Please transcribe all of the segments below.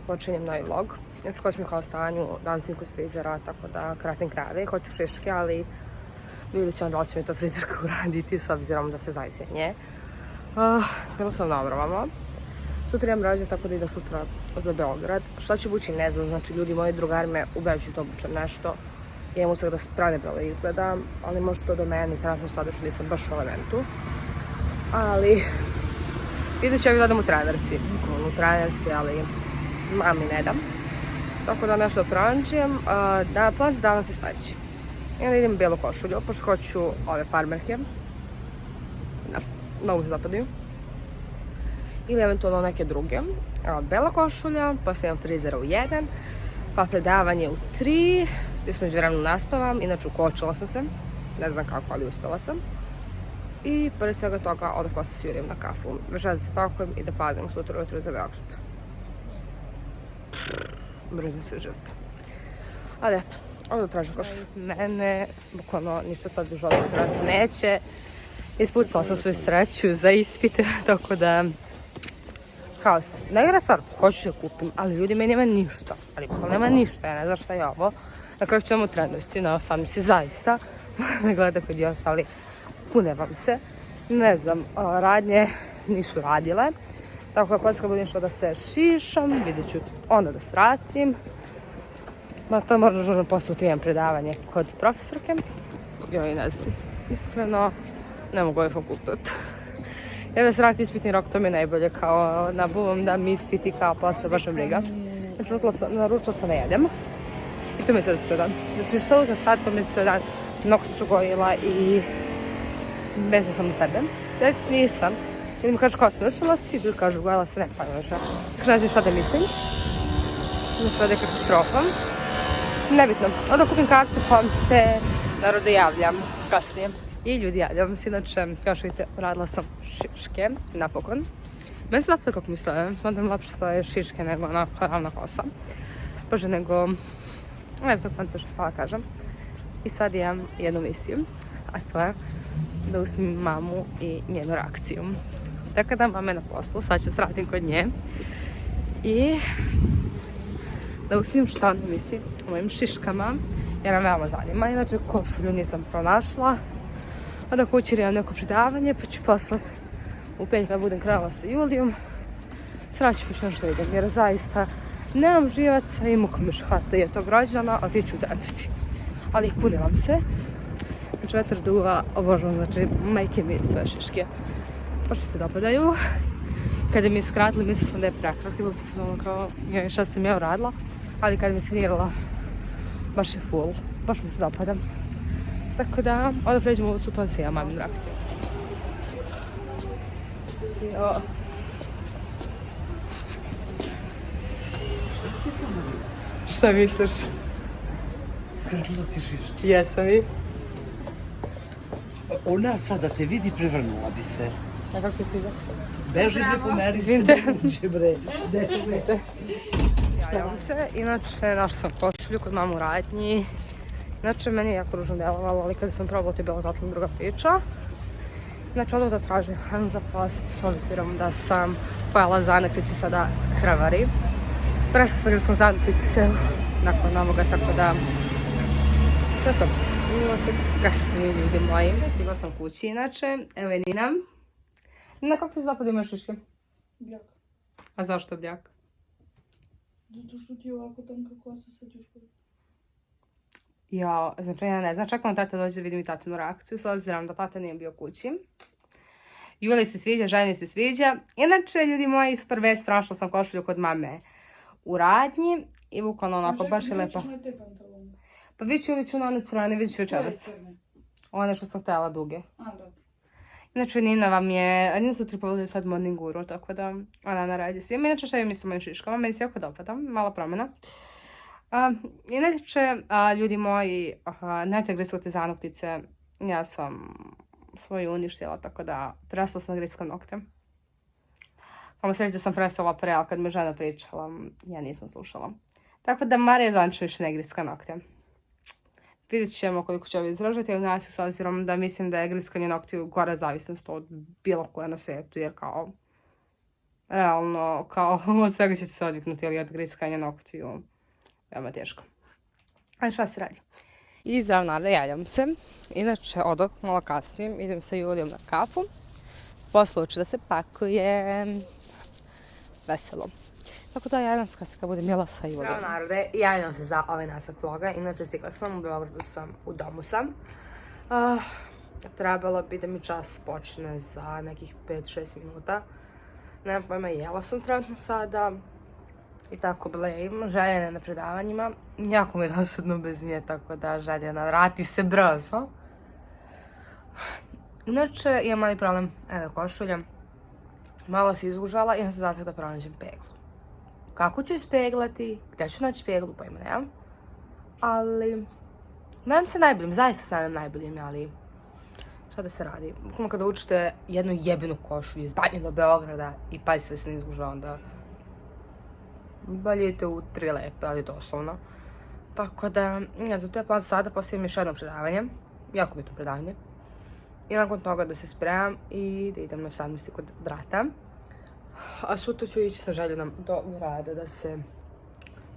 započinjem novi vlog. Znači, ko smo kao stanju, danas snimku iz frizera, tako da kratim krave. Hoću šiške, ali vidjet ćemo da li će mi to frizerka uraditi, s obzirom da se zavisi od nje. Bila sam na obrovama. Sutra imam rađe, tako da ide sutra za Beograd. Šta ću bući, ne znam, znači ljudi moji drugari me ubeđuju da obučem nešto. Imam usak da pranebelo izgledam, ali može to do mene, trenutno sada što nisam baš u elementu. Ali vidjet ću ja gledam u trenerci, bukvalno u trenerci, ali mami ne dam. Tako da nešto pronađem. Da, plan za danas je sledeći. I onda idem u bijelu košulju, pošto hoću ove farmerke. Da, mnogo se zapadaju. Ili eventualno neke druge. Bela košulja, poslije imam frizera u 1, pa predavanje u 3, gdje smo međuvremenu naspavam, inače ukočila sam se, ne znam kako, ali uspjela sam. I pored svega toga odmah posle se jurim na kafu. Večeras se pakujem i da padem sutra ujutro za Beograd. Mrzim se život. Ali eto, ovdje tražim košulju. Mene, bukvalno, ništa sad duže ovdje neće. Ispucala sam svoju sreću za ispite, tako da haos. Najgora stvar, hoću da kupim, ali ljudi meni nema ništa. Ali bukvalno nema ništa, ja ne znam šta je ovo. Na kraju ću vam u trenerici, na sam si zaista. Me gleda kod idiot, ali pune vam se. Ne znam, radnje nisu radile. Tako da poslije kad budem što da se šišam, vidjet ću onda da sratim. Ma to moram žurno posle imam predavanje kod profesorke. Joj, ne znam, iskreno, ne mogu ovaj fakultet. Ja da srati ispitni rok, to mi je najbolje, kao nabuvam da mi ispiti kao posle, baš me briga. Znači, naručila sam da jedem. I to mi je sad cijel dan. Znači, što uzem sad, to mi je cijel dan. Mnogo su gojila i besna sam na sebe. Znači, nisam. Ili mi kažu kao sam došla si, ili kažu gojila se, ne pa još. Znači, ne znam šta da mislim. Znači, ovdje je katastrofa. Nebitno. Onda kupim kartu pa vam se narode javljam kasnije. I ljudi javljam se, inače, kao što vidite, radila sam šiške, napokon. Meni se zapravo kako mi stoje, onda lapše stoje šiške nego onako ravna kosa. Bože, nego, ne to kvanta što sada kažem. I sad imam jednu misiju, a to je da usmim mamu i njenu reakciju. Tako da mama je na poslu, sad ću sratim kod nje. I da usmim šta ona misli o mojim šiškama, jer me veoma zanima. Inače, košulju nisam pronašla. Onda kući imam neko predavanje, pa ću posle u 5 kad budem krenula sa Julijom sraću još nešto idem, jer zaista nemam živaca i muka mi hvata je tog rođena, a tiću u trenerici. Ali kunilam se. Znači vetar duva, obožavam, znači majke mi svoje šiške. Baš mi se dopadaju. Kada mi je skratili, mislila sam da je prekratki, bilo su kao šta sam ja uradila, ali kada mi je skinirala, baš je full, baš mi se dopada. Tako da, onda pređemo u ulicu pa se ja maminu reakciju. Jo. Šta misliš? Skratila si šiške. Jesam i. Ona sada te vidi, prevrnula bi se. A kako ti sviđa? Beži bre, pomeri se, Izvinite. moguće bre. Javljam se, inače našla sam košulju kod mamu u radnji. Inače, meni je jako ružno delovalo, ali kada sam probala, to je bila totalno druga priča. Znači, odmah da tražim hranu za post, s obzirom da sam pojela zanepici sada krvari. Prestala sam grskom zanepici nakon ovoga, tako da to je to. Imala se kasnije, ljudi moji. Stigla sam kući, inače. Evo je Nina. Nina, kako ti se zapadaju moje šiške? Bljak. A zašto bljak? Zato što ti je ovako tanka kosa sa tjuškom. Ja, znači ja ne znam, čekam tata dođe da vidim i tatinu reakciju, s obzirom da tata nije bio kući. Juli se sviđa, ženi se sviđa. Inače, ljudi moji, super vest, pronašla sam košulju kod mame u radnji i bukvalno onako, baš je lepa. Pa vidit ću na one crvene, vidit ću večeras. One što sam htjela duge. A, dobro. Inače, Nina vam je, Nina su tripovali sad morning guru, tako da ona narađe svima. Inače, šta vi mislite o mojim šiškama? Meni se jako dopada, mala promjena. Inače, ljudi moji, nemojte griskati zanoktice. Ja sam svoju uništila, tako da prestala sam griskati nokte. Kamo sreći da sam prestala pre, ali kad mi žena pričala, ja nisam slušala. Tako da Marija Zanču više ne griska nokte. Vidjet ćemo koliko će ovo izražati, ali nas s obzirom da mislim da je griskanje noktiju gora zavisnost od bilo koje na svijetu, jer kao realno, kao od svega će se odviknuti, ali od grickanja noktiju, veoma teško. Ali šta se radi? I zdravo narode, javljam se. Inače, odoh malo kasnije, idem sa Julijom na kafu. Posle uče da se pakujem. Veselo. Tako da javljam se kad budem jela sa Julijom. Zdravo narode, javljam se za ovaj nastavak vloga. Inače, stigla sam u Beogradu, sam u domu sam. Trebalo bi da mi čas počne za nekih 5-6 minuta. Nemam pojma, jela sam trenutno sada. I tako blejim, Željena na predavanjima. Jako mi je dosadno bez nje, tako da Željena vrati se brzo. Inače, imam mali problem, evo košulja. Malo se izgužala i imam zadatak da pronađem peglu. Kako ću ispeglati, gdje ću naći peglu, pojma nemam. Ali, nadam se najboljim, zaista se nadam najboljim, ali šta da se radi. Bukvalno kada učite jednu jebenu košulju iz Banje do Beograda i pazite da se ne izguža, onda bolje idete u 3 lepe, ali doslovno. Tako da, zato je plan sada, poslije još jedno predavanje. Jako bitno predavanje. I nakon toga da se spremam i da idem na 18. kod brata. A sutra ću ići sa Željenom do grada da se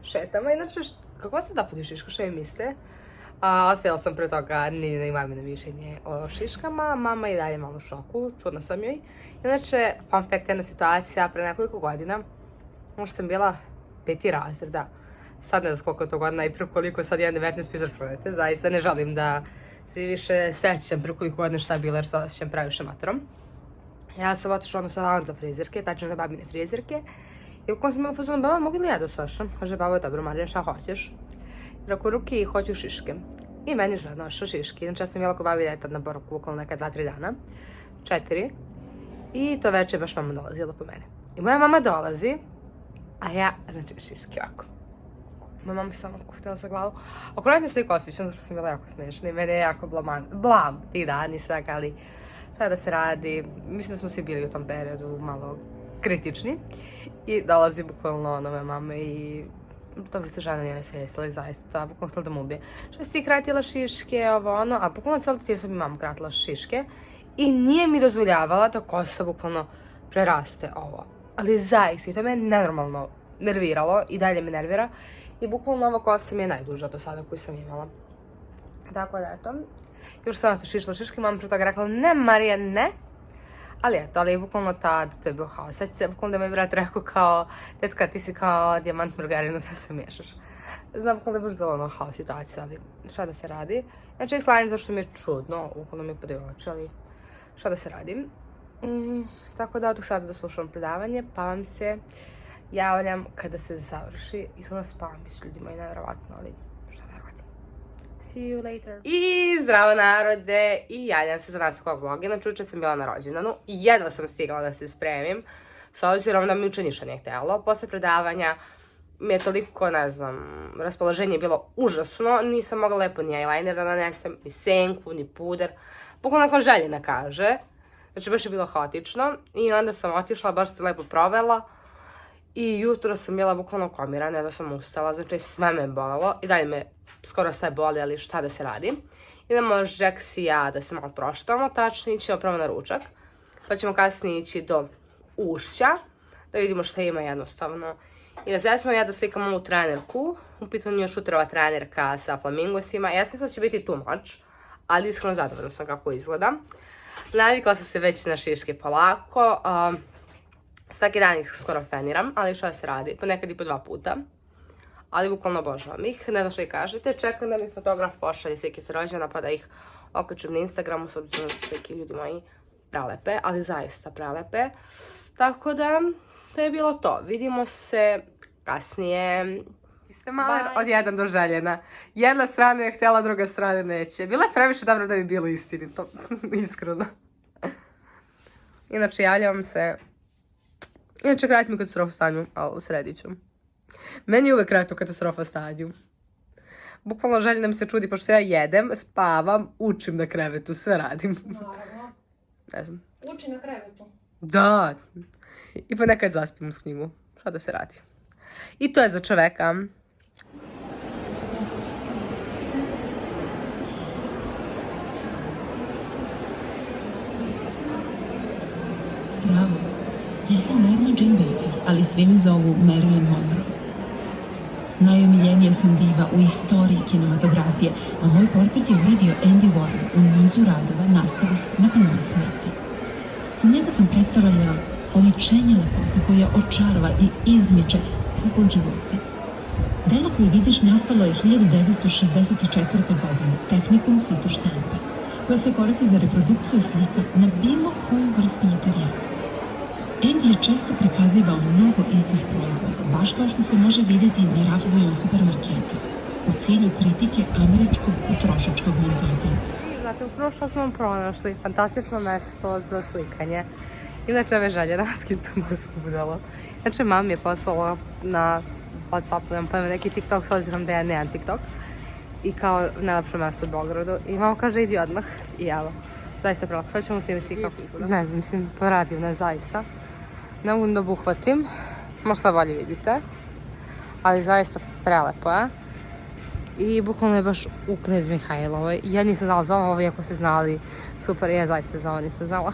šetamo. Inače, kako se da podi Šiška, što mi misle? Osvijela sam pre toga Ninina i mamino mišljenje o Šiškama. Mama je i dalje malo u šoku, čudna sam joj. Inače, fun fact, jedna situacija pre nekoliko godina. Možda sam bila 5. razred, da. Sad ne znam koliko je to godina i prekoliko sad jedan 19 izračunate. Zaista ne želim da se više sećam prekoliko godina šta je bilo jer sad osjećam previše materom. Ja sam otišla sa Lavanda frizerke, tačno na babine frizerke. I ukoliko sam imala fazonu, baba, mogu li ja da slušam? Kaže, baba, dobro, Marija, šta hoćeš? Preko ruke i hoću šiške. I meni žele nošao šiške. Inače, ja sam jela ko babi retad na boravku, bukvalno neka 2-3 dana. 4. I to večer baš mama dolazila po mene. I moja mama dolazi, a ja, znači, šiške ovako. Moja mama samo htjela sa glavu. Okrenutno se i kosvićem, zato što sam bila jako smiješna i mene je jako blam tih dani svega, ali šta da se radi. Mislim da smo svi bili u tom periodu malo kritični. I dolazi bukvalno ono moja mama i dobro se žena nije svjesila i zaista, bukvalno htjela da mu ubije. Što si ti kratila šiške, ovo ono, a bukvalno cijelo tijelo sam mi mama kratila šiške i nije mi dozvoljavala da kosa bukvalno preraste ovo. Ali zaista, i to me nenormalno nerviralo i dalje me nervira. I bukvalno ova kosa mi je najduža do sada koju sam imala. Tako da eto, još sam to šišla šiške, mama pre toga rekla ne Marija, ne. Ali eto, ali bukvalno tad, to je bio haos. Sad se bukvalno da mi je brat rekao kao, tetka ti si kao dijamant margarinu, sve se miješaš. Znam bukvalno da je baš bilo ono haos situacija, ali šta da se radi. Znači ih slavim zašto mi je čudno, bukvalno mi je podaju oči, ali šta da se radi. Tako da od sada da slušam predavanje, pa vam se javljam kada se završi. Iskreno spavam s ljudima i nevjerovatno, ali šta da radim. See you later. I zdravo narode, i javljam se za nastavak vloga. Inače, juče sam bila na rođendanu i jedva sam stigla da se spremim. S obzirom da mi juče ništa nije htjelo. Posle predavanja mi je toliko, ne znam, raspoloženje je bilo užasno. Nisam mogla lepo ni eyeliner da nanesem, ni senku, ni puder. Bukvalno nakon Željena kaže. Znači, baš je bilo haotično. I onda sam otišla, baš se lepo provela. I jutro sam bila bukvalno komirana, jedva sam ustala, znači sve me bolelo. I dalje me skoro sve boli, ali šta da se radi. Idemo Žeks i ja da se malo proštamo, tačnije ćemo prvo na ručak. Pa ćemo kasnije ići do ušća, da vidimo šta ima jednostavno. I da se ja da slikam ovu trenerku, u pitanju je šuterova trenerka sa flamingosima. Ja sam mislila da će biti too much, ali iskreno zadovoljna sam kako izgleda. Navikla sam se već na šiške polako. Svaki dan ih skoro feniram, ali šta da se radi, ponekad i po 2 puta. Ali bukvalno obožavam ih, ne znam što i kažete. Čekam da mi fotograf pošalje slike sa rođena pa da ih okačem na Instagramu, s obzirom da su slike ljudi moji prelepe, ali zaista prelepe. Tako da, to je bilo to. Vidimo se kasnije. Ste male od 1 do Željena. Jedna strana je htjela, druga strana neće. Bilo je previše dobro da bi bilo istinito, iskreno. Inače, javljam se. Inače, krati mi katastrofa stanju, ali sredit ću. Meni je uvek krati u katastrofa stanju. Bukvalno Željena mi se čudi, pošto ja jedem, spavam, učim na krevetu, sve radim. Naravno. Ne znam. Uči na krevetu. Da. I ponekad zaspim uz knjigu. Šta da se radi. I to je za čoveka. Zdravo. sam Norma Jean Baker, ali svi me zovu Marilyn Monroe. Najomiljenija sam diva u istoriji kinematografije, a moj portret je uradio Andy Warhol u nizu radova nastalih nakon moje smrti. Za njega sam predstavljala oličenje lepote koja očarava i izmiče poput života. Delo koje vidiš nastalo je 1964. godine tehnikom situ štampe, koja se koristi za reprodukciju slika na bilo koju vrstu materijala. Andy je često prikazivao mnogo istih proizvoda, baš kao što se može vidjeti na rafovima supermarketa, u cilju kritike američkog potrošačkog mentaliteta. Znate, upravo što smo pronašli fantastično mesto za slikanje. Inače, ove želje da raskim tu morsku budalo. Znači, mam je poslala na WhatsApp, nemam pojma, neki TikTok, s obzirom da ja nemam TikTok. I kao najlepše mesto u Beogradu. I mama kaže, idi odmah. I evo, zaista prelako. Sad ćemo snimiti kako izgleda. Ne znam, mislim, predivno je zaista. Ne mogu da obuhvatim. Možda sad bolje vidite. Ali zaista prelepo je. I bukvalno je baš u Knez Mihajlovoj. Ja nisam znala za ovo, iako ste znali. Super, ja zaista za ovo nisam znala.